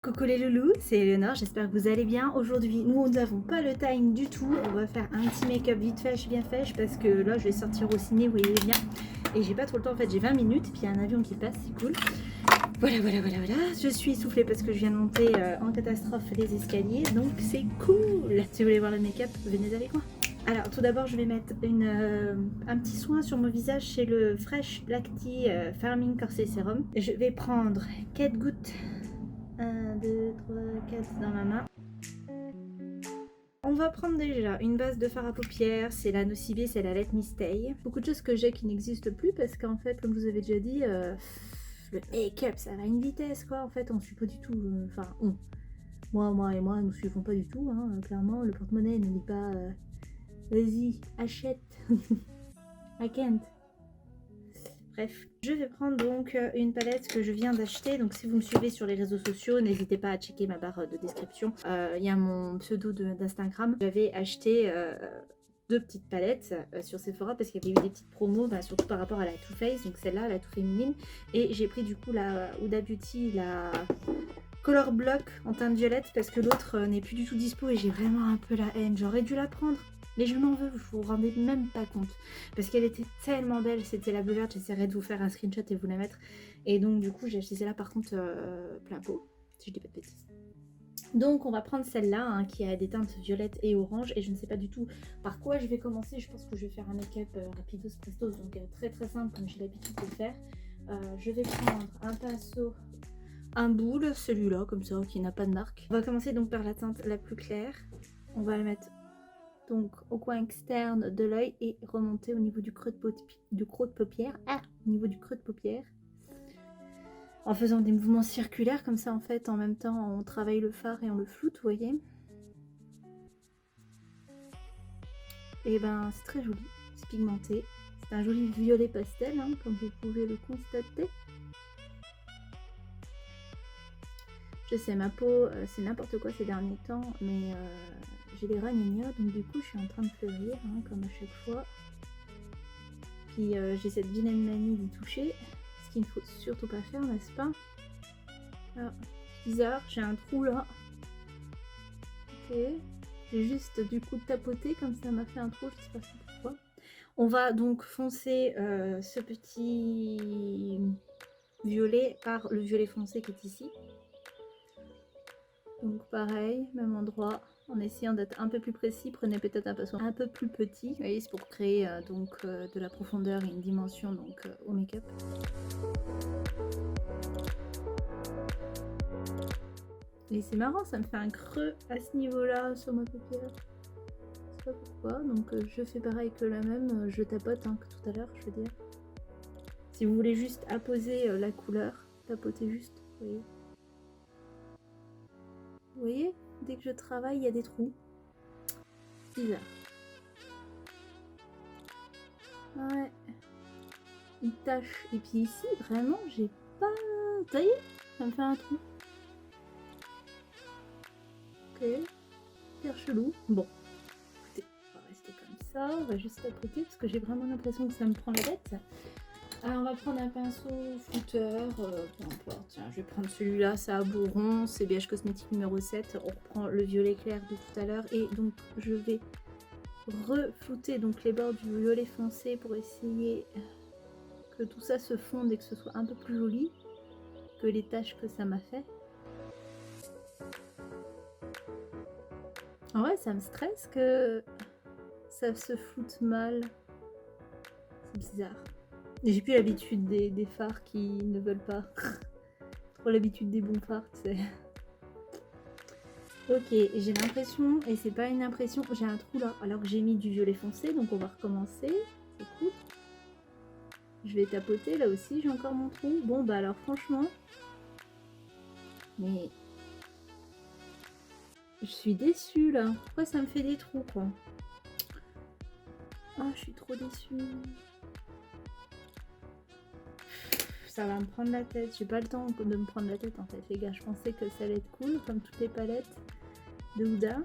Coucou les loulous, c'est Eleonore, j'espère que vous allez bien. Aujourd'hui, nous n'avons pas le time du tout. On va faire un petit make-up vite fait, bien fait, parce que là, je vais sortir au ciné, vous voyez bien. Et j'ai pas trop le temps, en fait, j'ai 20 minutes, et puis il y a un avion qui passe, c'est cool. Voilà. Je suis essoufflée parce que je viens de monter en catastrophe les escaliers, donc c'est cool. Si vous voulez voir le make-up, venez avec moi. Alors, tout d'abord, je vais mettre un petit soin sur mon visage chez le Fresh Black Tea Farming Corset Serum. Je vais prendre 4 gouttes. 1, 2, 3, 4 dans ma main. On va prendre déjà une base de fard à paupières, c'est la Nocibé, c'est la Let Me Stay. Beaucoup de choses que j'ai qui n'existent plus parce qu'en fait, comme je vous avais déjà dit, le make-up ça va à une vitesse quoi. En fait, on suit pas du tout. Enfin, moi et moi, nous suivons pas du tout. Hein, clairement, le porte-monnaie ne dit pas vas-y, achète. I can't. Bref, je vais prendre donc une palette que je viens d'acheter. Donc si vous me suivez sur les réseaux sociaux, n'hésitez pas à checker ma barre de description. Il y a mon pseudo d'Instagram. J'avais acheté deux petites palettes sur Sephora parce qu'il y avait eu des petites promos, surtout par rapport à la Too Faced, donc celle-là, la Too Féminine. Et j'ai pris du coup la Huda Beauty, la Color Block en teinte violette parce que l'autre n'est plus du tout dispo et j'ai vraiment un peu la haine. J'aurais dû la prendre. Mais je m'en veux, vous vous rendez même pas compte. Parce qu'elle était tellement belle, c'était la Bleu Verte, j'essaierai de vous faire un screenshot et vous la mettre. Et donc du coup j'ai acheté celle-là par contre plein pot, si je dis pas de bêtises. Donc on va prendre celle-là hein, qui a des teintes violettes et orange. Et je ne sais pas du tout par quoi je vais commencer. Je pense que je vais faire un make-up rapidos prestos, donc très simple comme j'ai l'habitude de faire. Je vais prendre un pinceau, un boule, celui-là comme ça qui n'a pas de marque. On va commencer donc par la teinte la plus claire. On va la mettre donc au coin externe de l'œil et remonter au niveau du creux de paupière. Au niveau du creux de paupière. En faisant des mouvements circulaires comme ça en fait, en même temps on travaille le fard et on le floute, vous voyez. Et ben c'est très joli, c'est pigmenté. C'est un joli violet pastel, hein, comme vous pouvez le constater. Je sais, ma peau, c'est n'importe quoi ces derniers temps, mais j'ai des ragnagnas, donc du coup je suis en train de fleurir, hein, comme à chaque fois. Puis j'ai cette vilaine manie d'y toucher, ce qu'il ne faut surtout pas faire, n'est-ce pas? Ah, bizarre, j'ai un trou là. Ok, j'ai juste du coup tapoté, comme ça m'a fait un trou, je sais pas pourquoi. On va donc foncer ce petit violet par le violet foncé qui est ici. Donc pareil, même endroit, en essayant d'être un peu plus précis, prenez peut-être un pinceau un peu plus petit. Vous voyez, c'est pour créer de la profondeur et une dimension donc, au make-up. Et c'est marrant, ça me fait un creux à ce niveau-là sur ma paupière. Je sais pas pourquoi, donc je fais pareil que la même, je tapote hein, que tout à l'heure, je veux dire. Si vous voulez juste apposer la couleur, tapotez juste, vous voyez. Vous voyez, dès que je travaille, il y a des trous. Bizarre. Ouais. Une tache. Et puis ici, vraiment, j'ai pas... Ça y est, ça me fait un trou. Ok. Hyper chelou. Bon. Écoutez, on va rester comme ça. On va juste tapoter parce que j'ai vraiment l'impression que ça me prend la tête. Alors, on va prendre un pinceau flouteur, peu importe, tiens, je vais prendre celui-là, ça a beau rond, c'est BH Cosmétique numéro 7, on reprend le violet clair de tout à l'heure, et donc je vais reflouter donc les bords du violet foncé pour essayer que tout ça se fonde et que ce soit un peu plus joli que les taches que ça m'a fait. En vrai, ça me stresse que ça se floute mal, c'est bizarre. J'ai plus l'habitude des fards qui ne veulent pas. Trop l'habitude des bons fards, tu sais. Ok, j'ai l'impression, et c'est pas une impression, j'ai un trou là, alors que j'ai mis du violet foncé, donc on va recommencer. Écoute. Je vais tapoter, là aussi j'ai encore mon trou. Bon bah alors franchement, mais je suis déçue là. Pourquoi ça me fait des trous quoi? Ah, je suis trop déçue. Ça va me prendre la tête, j'ai pas le temps de me prendre la tête en fait les gars, je pensais que ça allait être cool comme toutes les palettes de Huda.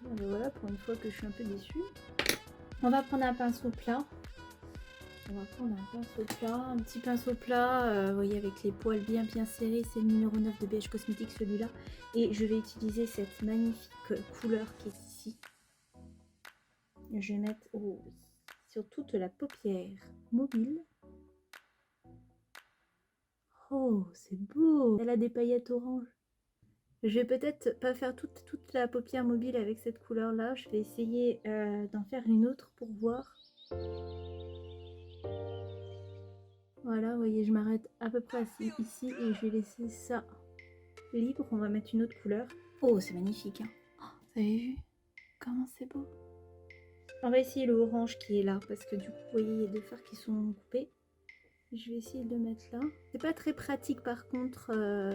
Voilà, pour une fois que je suis un peu déçue. On va prendre un pinceau plat. on va prendre un pinceau plat, un petit pinceau plat, vous voyez, avec les poils bien serrés. C'est le numéro 9 de BH Cosmetics, celui-là. Et je vais utiliser cette magnifique couleur qui est ici. Je vais mettre sur toute la paupière mobile. Oh, c'est beau! Elle a des paillettes orange. Je vais peut-être pas faire toute la paupière mobile avec cette couleur-là. Je vais essayer d'en faire une autre pour voir. Voilà, vous voyez, je m'arrête à peu près ici et je vais laisser ça libre. On va mettre une autre couleur. Oh, c'est magnifique, hein. Oh, vous avez vu comment c'est beau? On va essayer le orange qui est là parce que du coup, vous voyez, il y a deux fards qui sont coupés. Je vais essayer de le mettre là. C'est pas très pratique par contre,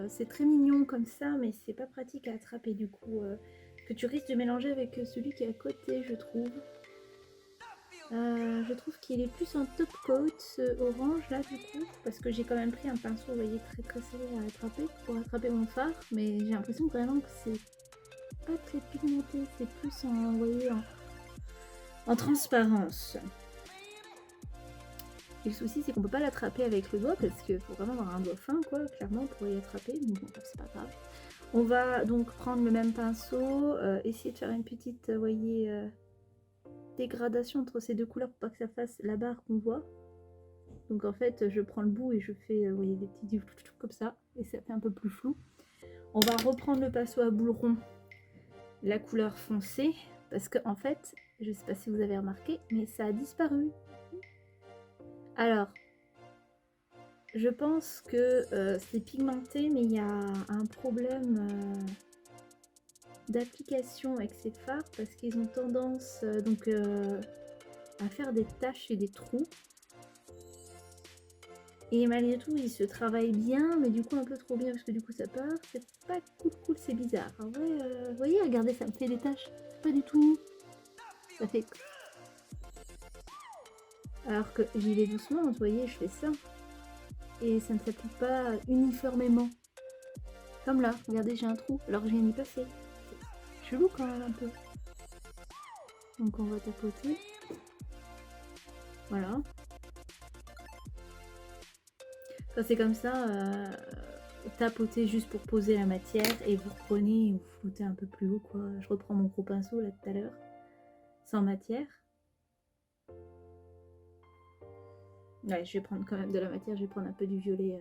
c'est très mignon comme ça, mais c'est pas pratique à attraper du coup. Que tu risques de mélanger avec celui qui est à côté, je trouve. Je trouve qu'il est plus en top coat, ce orange là du coup, parce que j'ai quand même pris un pinceau, vous voyez, très serré à attraper pour attraper mon fard, mais j'ai l'impression vraiment que c'est pas très pigmenté, c'est plus en, vous voyez, en transparence. Et le souci, c'est qu'on peut pas l'attraper avec le doigt parce qu'il faut vraiment avoir un doigt fin, quoi, clairement, pour y attraper. Donc, bon, c'est pas grave. On va donc prendre le même pinceau, essayer de faire une petite, vous voyez, dégradation entre ces deux couleurs pour pas que ça fasse la barre qu'on voit. Donc, en fait, je prends le bout et je fais, vous voyez, des petits comme ça, et ça fait un peu plus flou. On va reprendre le pinceau à boule rond, la couleur foncée, parce que en fait, je sais pas si vous avez remarqué, mais ça a disparu. Alors, je pense que c'est pigmenté, mais il y a un problème d'application avec ces fards parce qu'ils ont tendance à faire des taches et des trous. Et malgré tout, ils se travaillent bien, mais du coup un peu trop bien parce que du coup ça part. C'est pas cool, c'est bizarre. En vrai, vous voyez, regardez, ça me fait des taches. C'est pas du tout mou. Ça fait... Alors que j'y vais doucement, vous voyez, je fais ça. Et ça ne s'applique pas uniformément. Comme là, regardez, j'ai un trou, alors que je viens d'y passer. C'est chelou quand même un peu. Donc on va tapoter. Voilà. Quand c'est comme ça, tapoter juste pour poser la matière et vous reprenez et vous floutez un peu plus haut, quoi. Je reprends mon gros pinceau là tout à l'heure, sans matière. Ouais, je vais prendre quand même de la matière, je vais prendre un peu du violet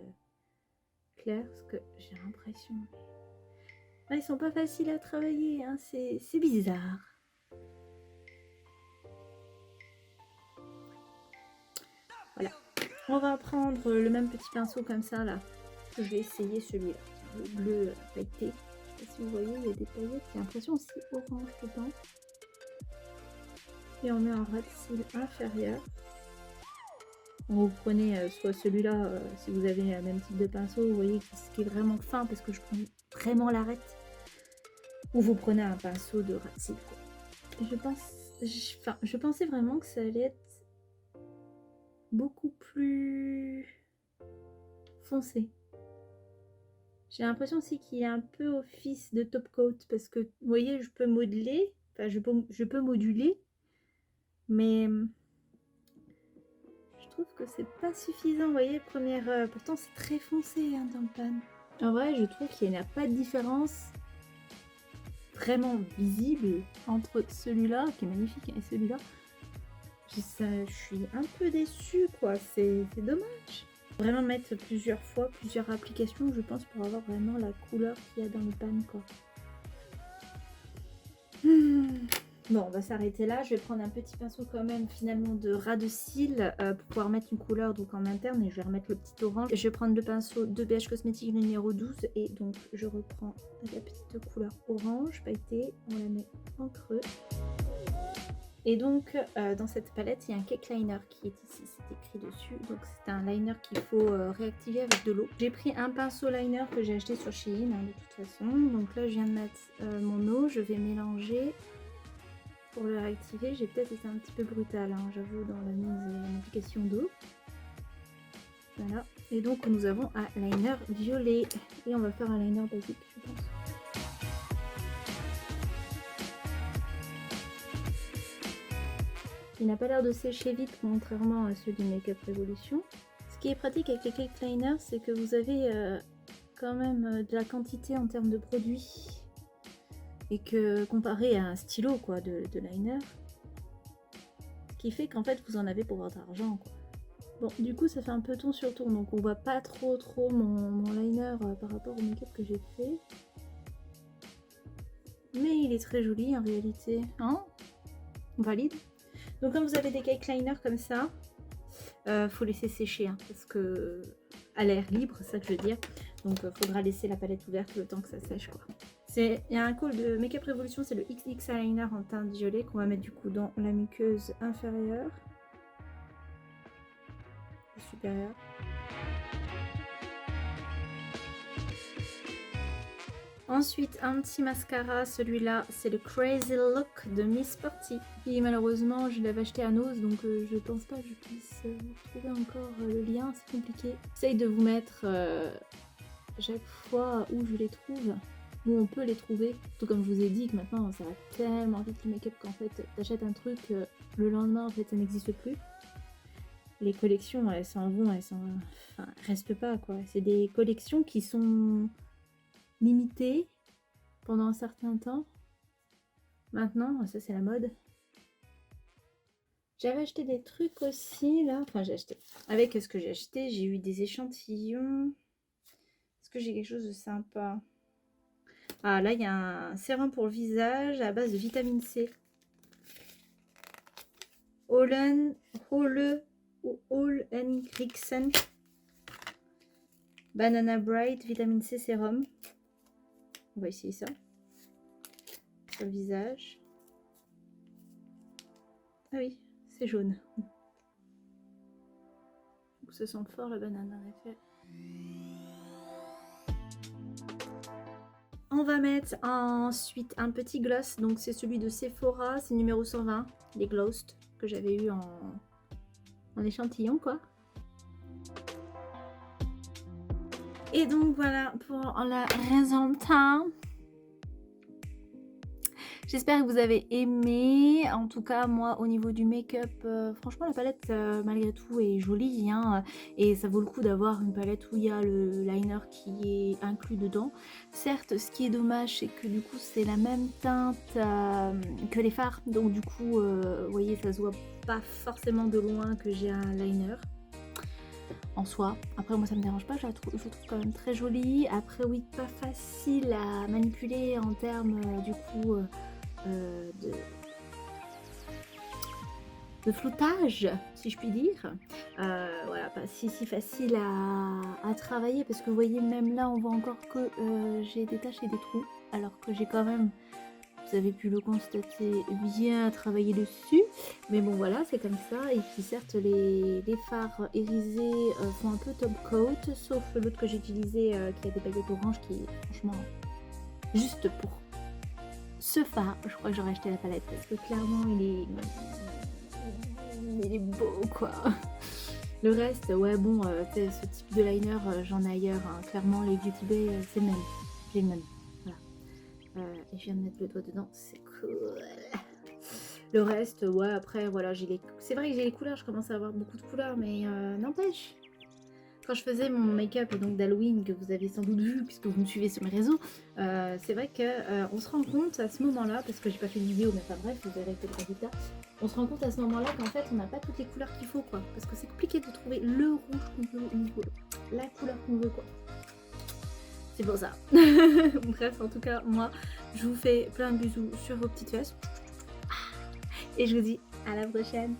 clair parce que j'ai l'impression. Ouais, ils sont pas faciles à travailler, hein. C'est bizarre. Voilà. On va prendre le même petit pinceau comme ça là. Je vais essayer celui-là, le bleu pailleté. Je sais pas si vous voyez, il y a des paillettes. J'ai l'impression aussi orange dedans. Et on met un ras de cils inférieur. Vous prenez soit celui-là, si vous avez le même type de pinceau, vous voyez, qui est vraiment fin parce que je prends vraiment l'arête. Ou vous prenez un pinceau de ras de cils. Je pensais vraiment que ça allait être beaucoup plus foncé. J'ai l'impression aussi qu'il est un peu office de top coat parce que, vous voyez, je peux modeler, enfin je peux moduler, mais je trouve que c'est pas suffisant, vous voyez, première, pourtant c'est très foncé hein, dans le pan. En vrai, je trouve qu'il n'y a pas de différence vraiment visible entre celui-là, qui est magnifique, et celui-là. Je suis un peu déçue, quoi, c'est dommage. Vraiment mettre plusieurs fois, plusieurs applications, je pense, pour avoir vraiment la couleur qu'il y a dans le pan, quoi. Bon, on va s'arrêter là. Je vais prendre un petit pinceau quand même, finalement, de ras de cils pour pouvoir mettre une couleur donc en interne. Et je vais remettre le petit orange. Je vais prendre le pinceau de BH Cosmetics numéro 12. Et donc, je reprends la petite couleur orange pailletée. On la met en creux. Et donc, dans cette palette, il y a un cake liner qui est ici, c'est écrit dessus. Donc, c'est un liner qu'il faut réactiver avec de l'eau. J'ai pris un pinceau liner que j'ai acheté sur Shein, hein, de toute façon. Donc là, je viens de mettre mon eau, je vais mélanger pour le réactiver. J'ai peut-être été un petit peu brutale, hein, j'avoue, dans la mise en application d'eau. Voilà. Et donc, nous avons un liner violet. Et on va faire un liner basique, je pense. Il n'a pas l'air de sécher vite contrairement à ceux du Make Up Revolution. Ce qui est pratique avec les cake liners, c'est que vous avez quand même de la quantité en termes de produits. Et que comparé à un stylo quoi, de liner, ce qui fait qu'en fait vous en avez pour votre argent quoi. Bon du coup ça fait un peu ton sur ton, donc on voit pas trop mon liner par rapport au make-up que j'ai fait. Mais il est très joli en réalité, hein, on valide. Donc quand vous avez des cake liners comme ça, faut laisser sécher hein, parce que à l'air libre, c'est ça que je veux dire. Donc faudra laisser la palette ouverte le temps que ça sèche quoi. Il y a un col de Make Up Revolution, c'est le XX Eyeliner en teinte violet qu'on va mettre du coup dans la muqueuse inférieure. Supérieure. Ensuite, un petit mascara, celui-là, c'est le Crazy Look de Miss Sporty. Et malheureusement, je l'avais acheté à Nose, donc je pense pas que je puisse trouver encore le lien, c'est compliqué. J'essaye de vous mettre chaque fois où je les trouve. Où on peut les trouver, tout comme je vous ai dit que maintenant ça va tellement vite le make-up qu'en fait t'achètes un truc, le lendemain en fait ça n'existe plus. Les collections elles s'en vont, enfin, restent pas quoi. C'est des collections qui sont limitées pendant un certain temps. Maintenant, ça c'est la mode. J'avais acheté des trucs aussi là, enfin j'ai acheté. Avec ce que j'ai acheté, j'ai eu des échantillons. Est-ce que j'ai quelque chose de sympa? Ah là il y a un sérum pour le visage à base de vitamine C. Ole Henriksen Banana Bright vitamine C sérum. On va essayer ça sur le visage. Ah oui, c'est jaune. Ça sent fort la banane en effet. On va mettre ensuite un petit gloss, donc c'est celui de Sephora, c'est numéro 120, les Glossed que j'avais eu en échantillon quoi. Et donc voilà pour le résultat. J'espère que vous avez aimé. En tout cas, moi, au niveau du make-up, franchement, la palette, malgré tout, est jolie. Hein, et ça vaut le coup d'avoir une palette où il y a le liner qui est inclus dedans. Certes, ce qui est dommage, c'est que du coup, c'est la même teinte que les fards. Donc du coup, vous voyez, ça se voit pas forcément de loin que j'ai un liner. En soi, après moi ça me dérange pas, je trouve quand même très jolie. Après oui, pas facile à manipuler en termes du coup de floutage, si je puis dire. Voilà, pas si facile à travailler parce que vous voyez même là on voit encore que j'ai des taches et des trous alors que j'ai quand même, vous avez pu le constater, bien travaillé dessus. Mais bon voilà, c'est comme ça. Et puis certes les fards irisés font un peu top coat, sauf l'autre que j'ai utilisé qui a des baguettes oranges qui est franchement juste pour ce fard. Je crois que j'aurais acheté la palette parce que clairement il est beau quoi. Le reste, ouais bon, ce type de liner j'en ai ailleurs. Hein. Clairement les Beauty Bay c'est le même. J'ai le même. Et je viens de mettre le doigt dedans, c'est cool. Le reste, ouais, après, voilà, c'est vrai que j'ai les couleurs, je commence à avoir beaucoup de couleurs, mais n'empêche. Quand je faisais mon make-up donc d'Halloween, que vous avez sans doute vu, puisque vous me suivez sur mes réseaux, c'est vrai que on se rend compte à ce moment-là, parce que j'ai pas fait de vidéo, mais enfin bref, vous verrez le résultat, on se rend compte à ce moment-là qu'en fait, on n'a pas toutes les couleurs qu'il faut, quoi. Parce que c'est compliqué de trouver le rouge qu'on veut, la couleur qu'on veut, quoi. C'est pour ça. Bref, en tout cas, moi, je vous fais plein de bisous sur vos petites fesses. Et je vous dis à la prochaine.